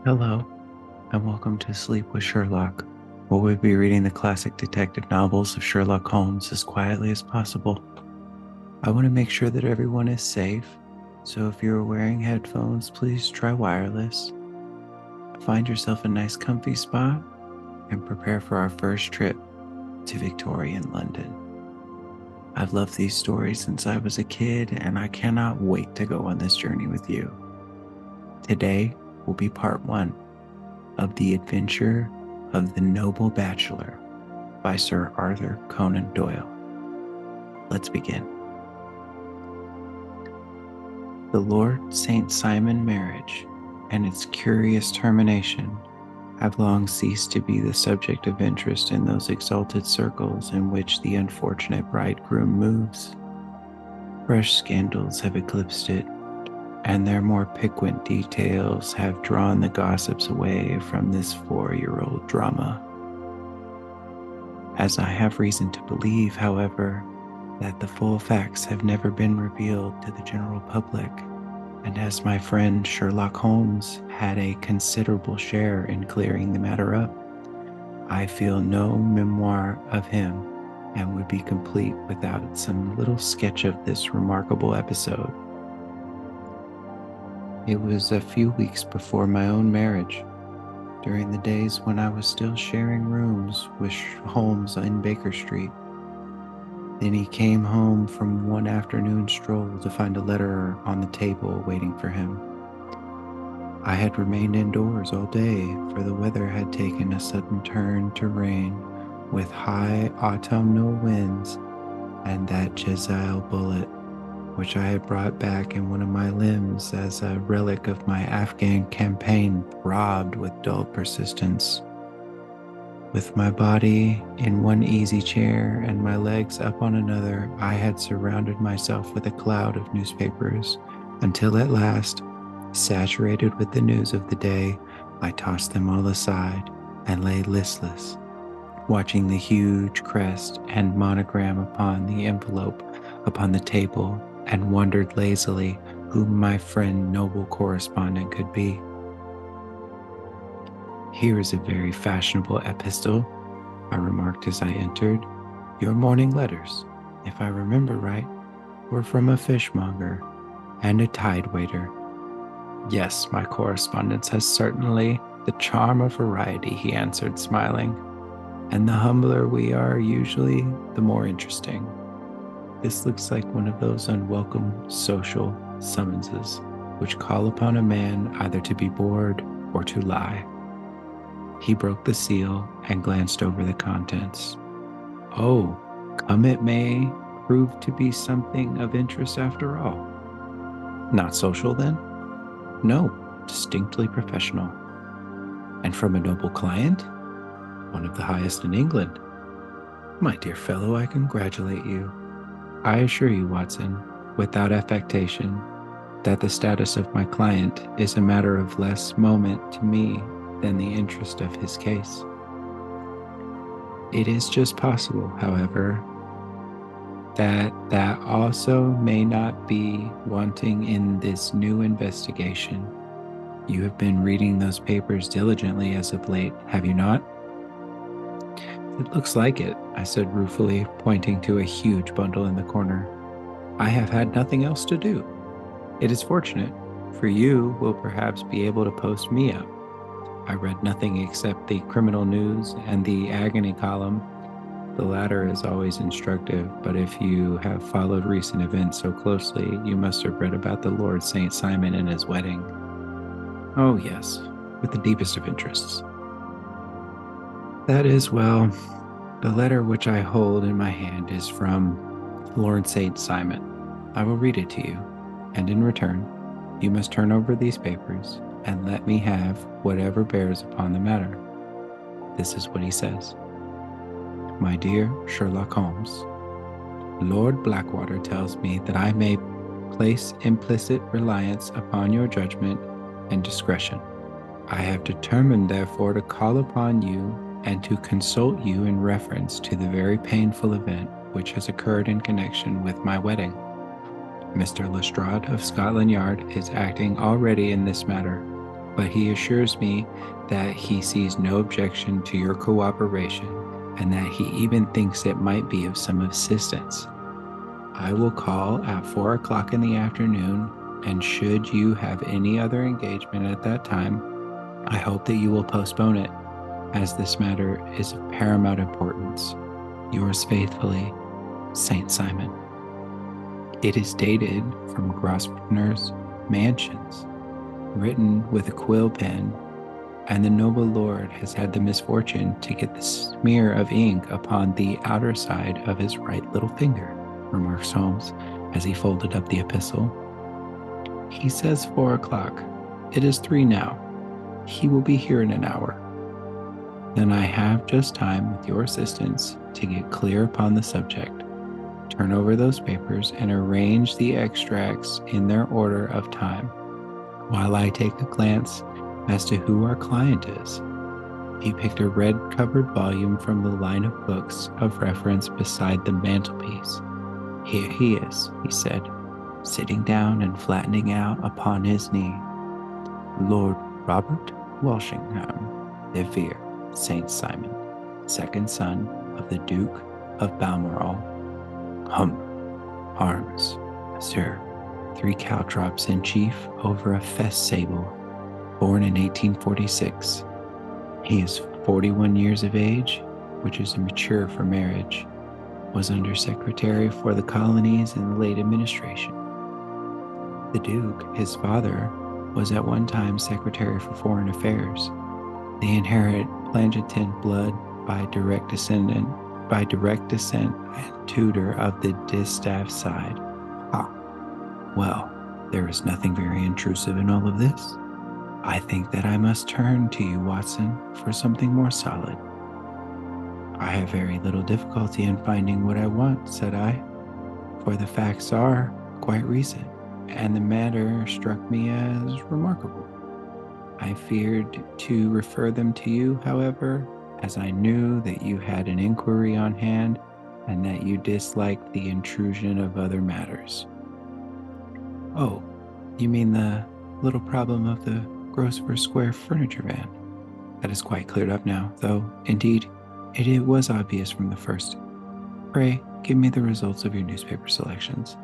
Hello, and welcome to Sleep with Sherlock, where we'll be reading the classic detective novels of Sherlock Holmes as quietly as possible. I want to make sure that everyone is safe, so if you're wearing headphones, please try wireless. Find yourself a nice comfy spot and prepare for our first trip to Victorian London. I've loved these stories since I was a kid, and I cannot wait to go on this journey with you. Today will be part one of The Adventure of the Noble Bachelor by Sir Arthur Conan Doyle. Let's begin. The Lord St. Simon marriage and its curious termination have long ceased to be the subject of interest in those exalted circles in which the unfortunate bridegroom moves. Fresh scandals have eclipsed it, and their more piquant details have drawn the gossips away from this 4-year-old drama. As I have reason to believe, however, that the full facts have never been revealed to the general public, and as my friend Sherlock Holmes had a considerable share in clearing the matter up, I feel no memoir of him and would be complete without some little sketch of this remarkable episode. It was a few weeks before my own marriage, during the days when I was still sharing rooms with Holmes in Baker Street. Then he came home from one afternoon stroll to find a letter on the table waiting for him. I had remained indoors all day, for the weather had taken a sudden turn to rain, with high autumnal winds, and that Jezebel bullet, which I had brought back in one of my limbs as a relic of my Afghan campaign, throbbed with dull persistence. With my body in one easy chair and my legs up on another, I had surrounded myself with a cloud of newspapers until at last, saturated with the news of the day, I tossed them all aside and lay listless, watching the huge crest and monogram upon the envelope upon the table, and wondered lazily who my friend noble correspondent could be. "Here is a very fashionable epistle," I remarked as I entered. "Your morning letters, if I remember right, were from a fishmonger and a tide waiter." "Yes, my correspondence has certainly the charm of variety," he answered, smiling. "And the humbler we are usually, the more interesting. This looks like one of those unwelcome social summonses which call upon a man either to be bored or to lie." He broke the seal and glanced over the contents. "Oh, come, it may prove to be something of interest after all." "Not social, then?" "No, distinctly professional." "And from a noble client?" "One of the highest in England." "My dear fellow, I congratulate you. I assure you, Watson, without affectation, that the status of my client is a matter of less moment to me than the interest of his case. It is just possible, however, that also may not be wanting in this new investigation. You have been reading those papers diligently as of late, have you not?" "It looks like it," I said ruefully, pointing to a huge bundle in the corner. "I have had nothing else to do. It is fortunate, for you will perhaps be able to post me up. I read nothing except the criminal news and the agony column. The latter is always instructive, but if you have followed recent events so closely, you must have read about the Lord St. Simon and his wedding." "Oh, yes, with the deepest of interests." "That is well. The letter which I hold in my hand is from Lord St. Simon. I will read it to you, and in return, you must turn over these papers and let me have whatever bears upon the matter. This is what he says. My dear Sherlock Holmes, Lord Blackwater tells me that I may place implicit reliance upon your judgment and discretion. I have determined, therefore, to call upon you and to consult you in reference to the very painful event which has occurred in connection with my wedding. Mr. Lestrade of Scotland Yard is acting already in this matter, but he assures me that he sees no objection to your cooperation and that he even thinks it might be of some assistance. I will call at 4 o'clock in the afternoon, and should you have any other engagement at that time, I hope that you will postpone it, as this matter is of paramount importance. Yours faithfully, Saint Simon. It is dated from Grosvenor's Mansions, written with a quill pen, and the noble lord has had the misfortune to get the smear of ink upon the outer side of his right little finger, remarks Holmes as he folded up the epistle. He says 4 o'clock. It is 3 now. He will be here in an hour. Then I have just time, with your assistance, to get clear upon the subject, turn over those papers, and arrange the extracts in their order of time, while I take a glance as to who our client is. He picked a red-covered volume from the line of books of reference beside the mantelpiece. Here he is, he said, sitting down and flattening out upon his knee. Lord Robert Walshingham, de Vere, Saint Simon, second son of the Duke of Balmoral. Arms, sir, 3 caltrops in chief over a fess sable, born in 1846. He is 41 years of age, which is mature for marriage. Was Under Secretary for the Colonies in the late administration. The Duke, his father, was at one time Secretary for Foreign Affairs. They inherit Plantagenet blood by direct descent and tutor of the distaff side. Well, there is nothing very intrusive in all of this. I think that I must turn to you, Watson, for something more solid. I have very little difficulty in finding what I want, said I, for the facts are quite recent, and the matter struck me as remarkable. I feared to refer them to you, however, as I knew that you had an inquiry on hand and that you disliked the intrusion of other matters. Oh, you mean the little problem of the Grosvenor Square furniture van? That is quite cleared up now, though, indeed, it was obvious from the first. Pray, give me the results of your newspaper selections.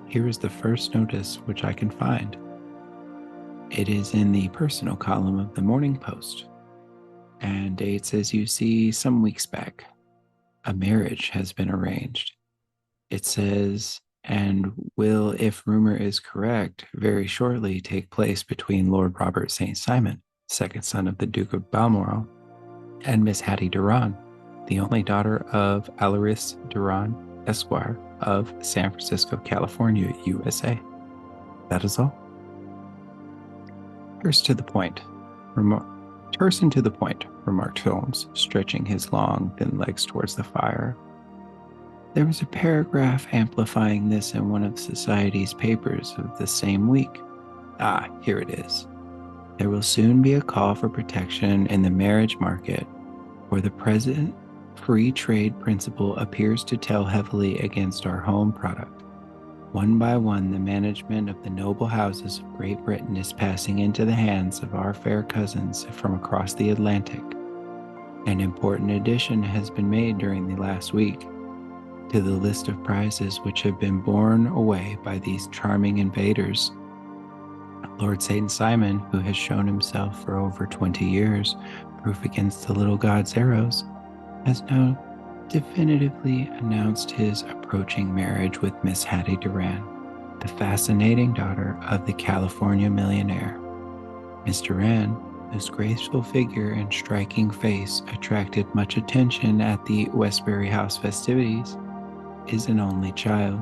Here is the first notice which I can find. It is in the personal column of the Morning Post, and dates, as you see, some weeks back. A marriage has been arranged. It says, and will, if rumor is correct, very shortly take place between Lord Robert St. Simon, second son of the Duke of Balmoral, and Miss Hattie Duran, the only daughter of Alaris Duran, Esquire, of San Francisco, California, USA. That is all. Terse and to the point, remarked Holmes, stretching his long, thin legs towards the fire. There was a paragraph amplifying this in one of society's papers of the same week. Here it is. There will soon be a call for protection in the marriage market, where the present free trade principle appears to tell heavily against our home product. One by one, the management of the noble houses of Great Britain is passing into the hands of our fair cousins from across the Atlantic. An important addition has been made during the last week to the list of prizes which have been borne away by these charming invaders. Lord St. Simon, who has shown himself for over 20 years proof against the little god's arrows, has now definitively announced his approaching marriage with Miss Hattie Duran, the fascinating daughter of the California millionaire. Miss Duran, whose graceful figure and striking face attracted much attention at the Westbury House festivities, is an only child,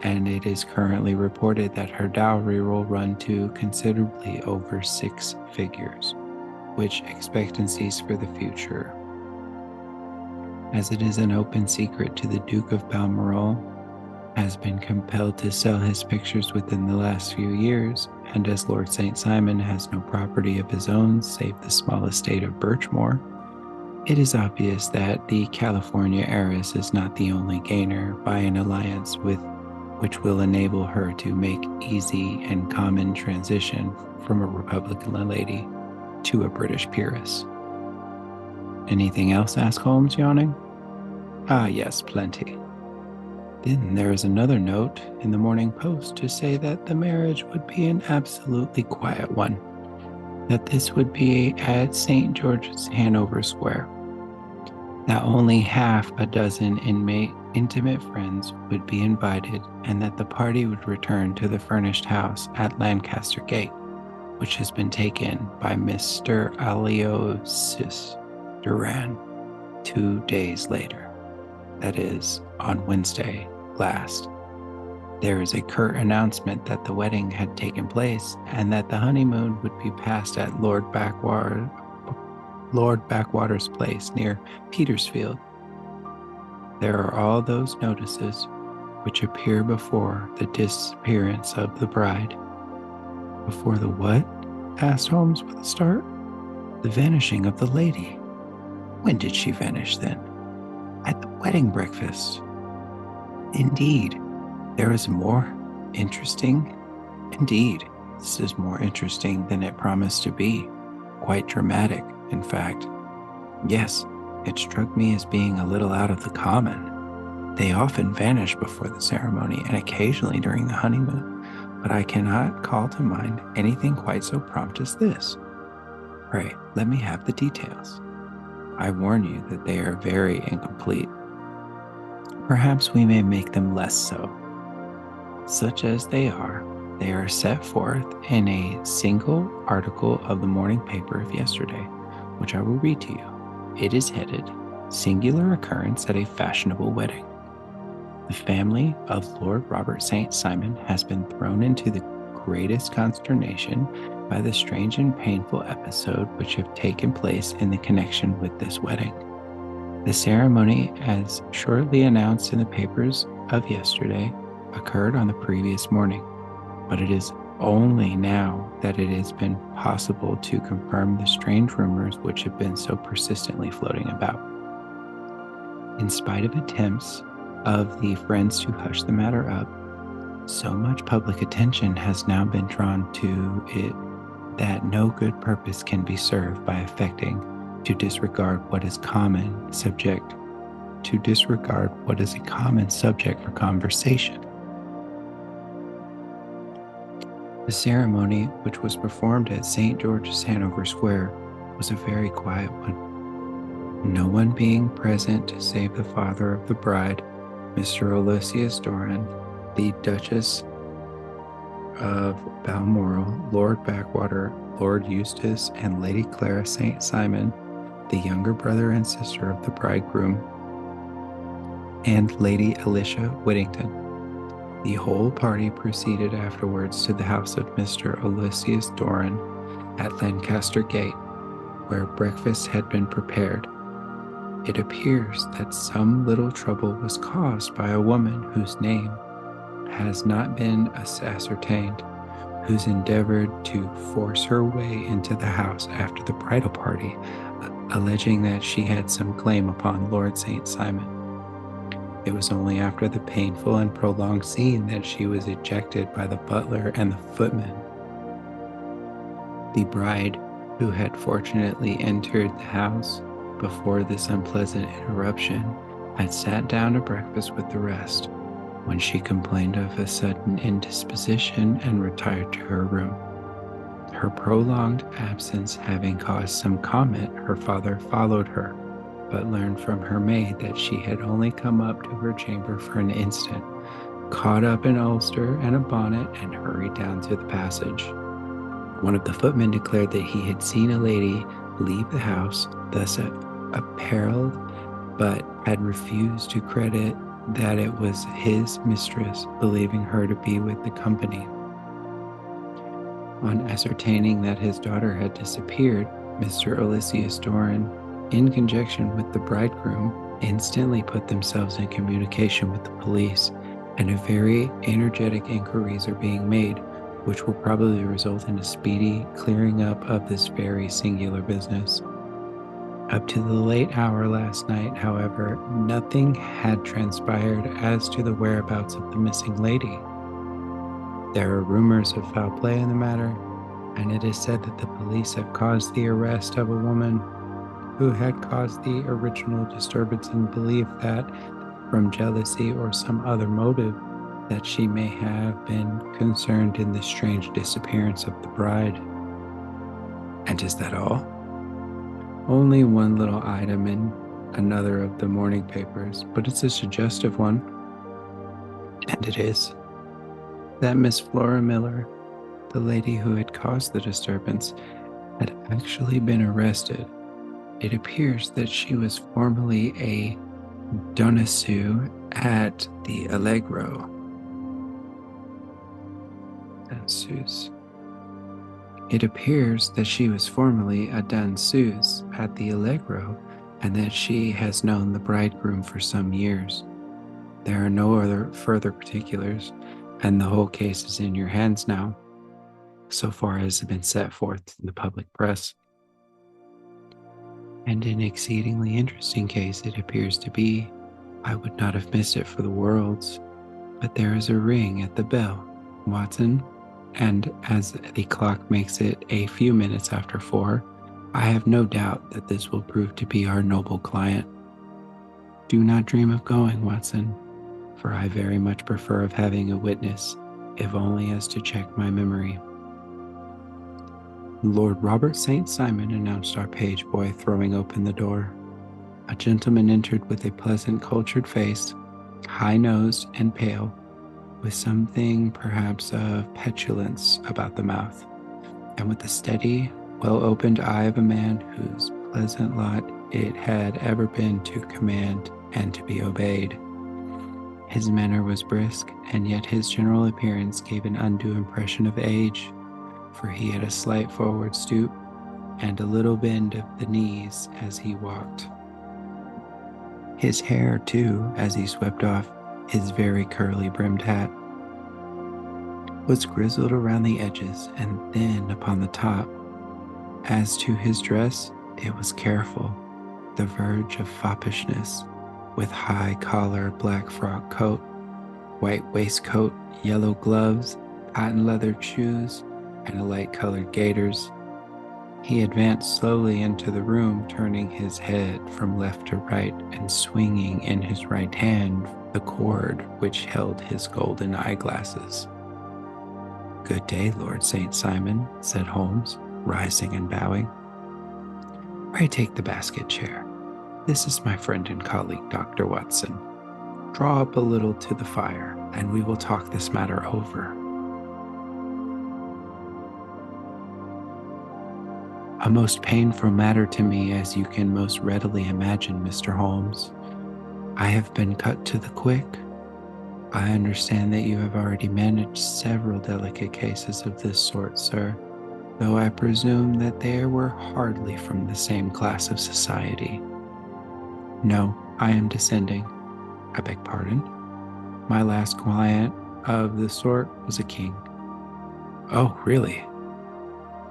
and it is currently reported that her dowry will run to considerably over 6 figures, which expectancies for the future. As it is an open secret to the Duke of Balmoral, has been compelled to sell his pictures within the last few years, and as Lord St. Simon has no property of his own save the small estate of Birchmoor, it is obvious that the California heiress is not the only gainer by an alliance with which will enable her to make easy and common transition from a Republican lady to a British peeress. Anything else? Asked Holmes, yawning. Ah, yes, plenty. Then there is another note in the Morning Post to say that the marriage would be an absolutely quiet one, that this would be at St. George's, Hanover Square, that only half a dozen intimate friends would be invited, and that the party would return to the furnished house at Lancaster Gate, which has been taken by Mr. Aloysius Duran 2 days later. That is, on Wednesday last. There is a curt announcement that the wedding had taken place and that the honeymoon would be passed at Lord Backwater's place near Petersfield. There are all those notices which appear before the disappearance of the bride. Before the what? Asked Holmes with a start. The vanishing of the lady. When did she vanish then? At the wedding breakfast. Indeed, there is more interesting. Indeed, this is more interesting than it promised to be. Quite dramatic, in fact. Yes, it struck me as being a little out of the common. They often vanish before the ceremony and occasionally during the honeymoon, but I cannot call to mind anything quite so prompt as this. Pray, let me have the details. I warn you that they are very incomplete. Perhaps we may make them less so. Such as they are set forth in a single article of the morning paper of yesterday, which I will read to you. It is headed, Singular Occurrence at a Fashionable Wedding. The family of Lord Robert St. Simon has been thrown into the greatest consternation by the strange and painful episode which have taken place in the connection with this wedding. The ceremony, as shortly announced in the papers of yesterday, occurred on the previous morning, but it is only now that it has been possible to confirm the strange rumors which have been so persistently floating about. In spite of attempts of the friends to hush the matter up, so much public attention has now been drawn to it that no good purpose can be served by affecting to disregard what is a common subject for conversation. The ceremony, which was performed at St. George's, Hanover Square, was a very quiet one. No one being present save the father of the bride, Mr. Aloysius Doran, the Duchess of Balmoral, Lord Backwater, Lord Eustace, and Lady Clara St. Simon, the younger brother and sister of the bridegroom, and Lady Alicia Whittington. The whole party proceeded afterwards to the house of Mr. Aloysius Doran at Lancaster Gate, where breakfast had been prepared. It appears that some little trouble was caused by a woman whose name has not been ascertained, who's endeavored to force her way into the house after the bridal party, alleging that she had some claim upon Lord St. Simon. It was only after the painful and prolonged scene that she was ejected by the butler and the footman. The bride, who had fortunately entered the house before this unpleasant interruption, had sat down to breakfast with the rest, when she complained of a sudden indisposition and retired to her room. Her prolonged absence having caused some comment, her father followed her, but learned from her maid that she had only come up to her chamber for an instant, caught up an ulster and a bonnet, and hurried down to the passage. One of the footmen declared that he had seen a lady leave the house thus apparelled, but had refused to credit that it was his mistress, believing her to be with the company. On ascertaining that his daughter had disappeared, Mr. Aloysius Doran, in conjunction with the bridegroom, instantly put themselves in communication with the police, and very energetic inquiries are being made, which will probably result in a speedy clearing up of this very singular business. Up to the late hour last night, however, nothing had transpired as to the whereabouts of the missing lady. There are rumors of foul play in the matter, and it is said that the police have caused the arrest of a woman who had caused the original disturbance and believe that, from jealousy or some other motive, that she may have been concerned in the strange disappearance of the bride. And is that all? Only one little item in another of the morning papers, but it's a suggestive one. And it is that Miss Flora Miller, the lady who had caused the disturbance, had actually been arrested. It appears that she was formerly a Donisue at the Allegro. Danseuse. It appears that she was formerly a danseuse at the Allegro and that she has known the bridegroom for some years. There are no other further particulars, and the whole case is in your hands now, so far as has been set forth in the public press. And an exceedingly interesting case it appears to be. I would not have missed it for the worlds, but there is a ring at the bell, Watson, and as the clock makes it a few minutes after 4, I have no doubt that this will prove to be our noble client. Do not dream of going, Watson, for I very much prefer of having a witness, if only as to check my memory. Lord Robert St. Simon, announced our page boy, throwing open the door. A gentleman entered with a pleasant, cultured face, high-nosed and pale, with something perhaps of petulance about the mouth, and with the steady, well-opened eye of a man whose pleasant lot it had ever been to command and to be obeyed. His manner was brisk, and yet his general appearance gave an undue impression of age, for he had a slight forward stoop and a little bend of the knees as he walked. His hair, too, as he swept off his very curly brimmed hat, was grizzled around the edges and thin upon the top. As to his dress, it was careful, the verge of foppishness, with high collar, black frock coat, white waistcoat, yellow gloves, cotton leather shoes, and light-colored gaiters. He advanced slowly into the room, turning his head from left to right and swinging in his right hand the cord which held his golden eyeglasses. "Good day, Lord St. Simon," said Holmes, rising and bowing. "Pray take the basket chair. This is my friend and colleague, Dr. Watson. Draw up a little to the fire, and we will talk this matter over." "A most painful matter to me, as you can most readily imagine, Mr. Holmes. I have been cut to the quick. I understand that you have already managed several delicate cases of this sort, sir, though I presume that they were hardly from the same class of society." "No, I am descending. I beg pardon. My last client of the sort was a king." "Oh, really?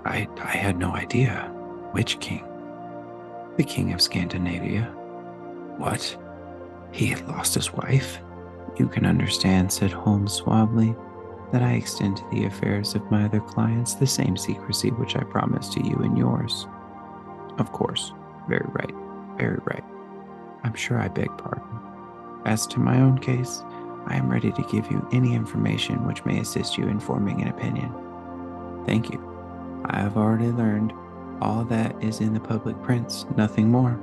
I had no idea. Which king?" "The king of Scandinavia." "What? He had lost his wife?" "You can understand," said Holmes suavely, "that I extend to the affairs of my other clients the same secrecy which I promised to you and yours." "Of course. Very right. Very right. I'm sure I beg pardon. As to my own case, I am ready to give you any information which may assist you in forming an opinion." "Thank you. I have already learned all that is in the public prints, nothing more.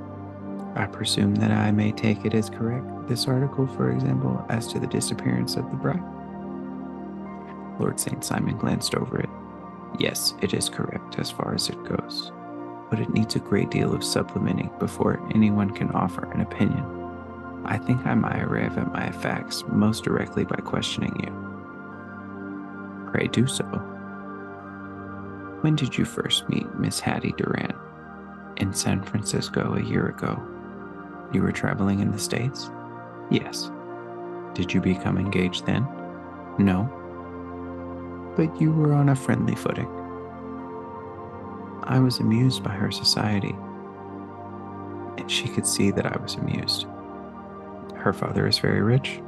I presume that I may take it as correct, this article, for example, as to the disappearance of the bride?" Lord St. Simon glanced over it. "Yes, it is correct as far as it goes, but it needs a great deal of supplementing before anyone can offer an opinion. I think I might arrive at my facts most directly by questioning you." "Pray do so." "When did you first meet Miss Hattie Durant?" "In San Francisco a year ago." "You were traveling in the States?" "Yes." "Did you become engaged then?" "No." "But you were on a friendly footing?" "I was amused by her society." and she could see that I was amused. Her father is very rich.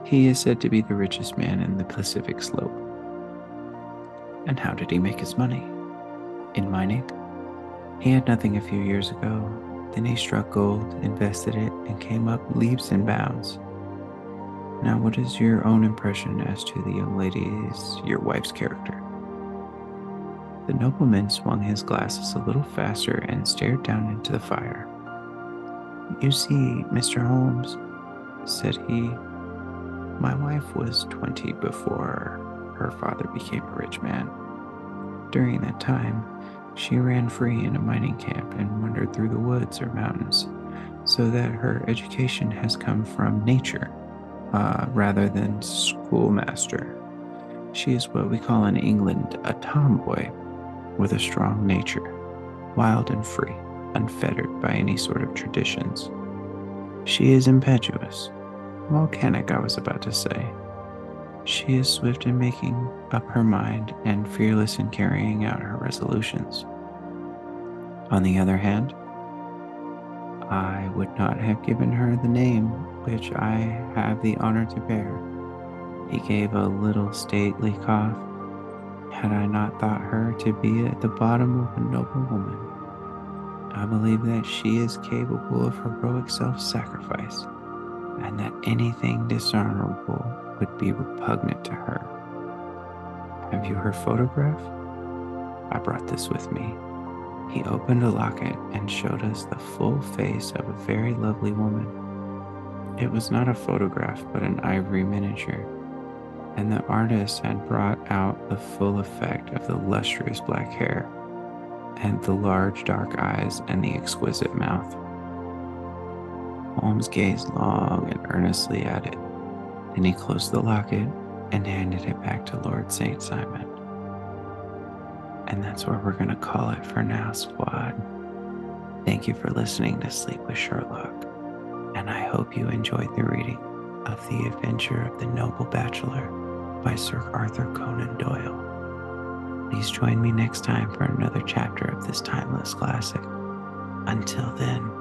He is said to be the richest man in the Pacific Slope. And how did he make his money? In mining. He had nothing a few years ago. Then he struck gold, invested it, and came up leaps and bounds. Now, what is your own impression as to the young lady's, your wife's character? The nobleman swung his glasses a little faster and stared down into the fire. You see, Mr. Holmes, said he, my wife was 20 before her father became a rich man. During that time, she ran free in a mining camp and wandered through the woods or mountains, so that her education has come from nature rather than schoolmaster. She is what we call in England a tomboy, with a strong nature, wild and free, unfettered by any sort of traditions. She is impetuous, volcanic, I was about to say. She is swift in making up her mind and fearless in carrying out her resolutions. On the other hand, I would not have given her the name which I have the honor to bear. He gave a little stately cough. Had I not thought her to be at the bottom of a noble woman, I believe that she is capable of heroic self-sacrifice, and that anything dishonorable would be repugnant to her. Have you her photograph? I brought this with me. He opened a locket and showed us the full face of a very lovely woman. It was not a photograph, but an ivory miniature, and the artist had brought out the full effect of the lustrous black hair, and the large dark eyes, and the exquisite mouth. Holmes gazed long and earnestly at it. Then he closed the locket and handed it back to Lord St. Simon. And that's where we're going to call it for now, squad. Thank you for listening to Sleep with Sherlock, and I hope you enjoyed the reading of The Adventure of the Noble Bachelor by Sir Arthur Conan Doyle. Please join me next time for another chapter of this timeless classic. Until then,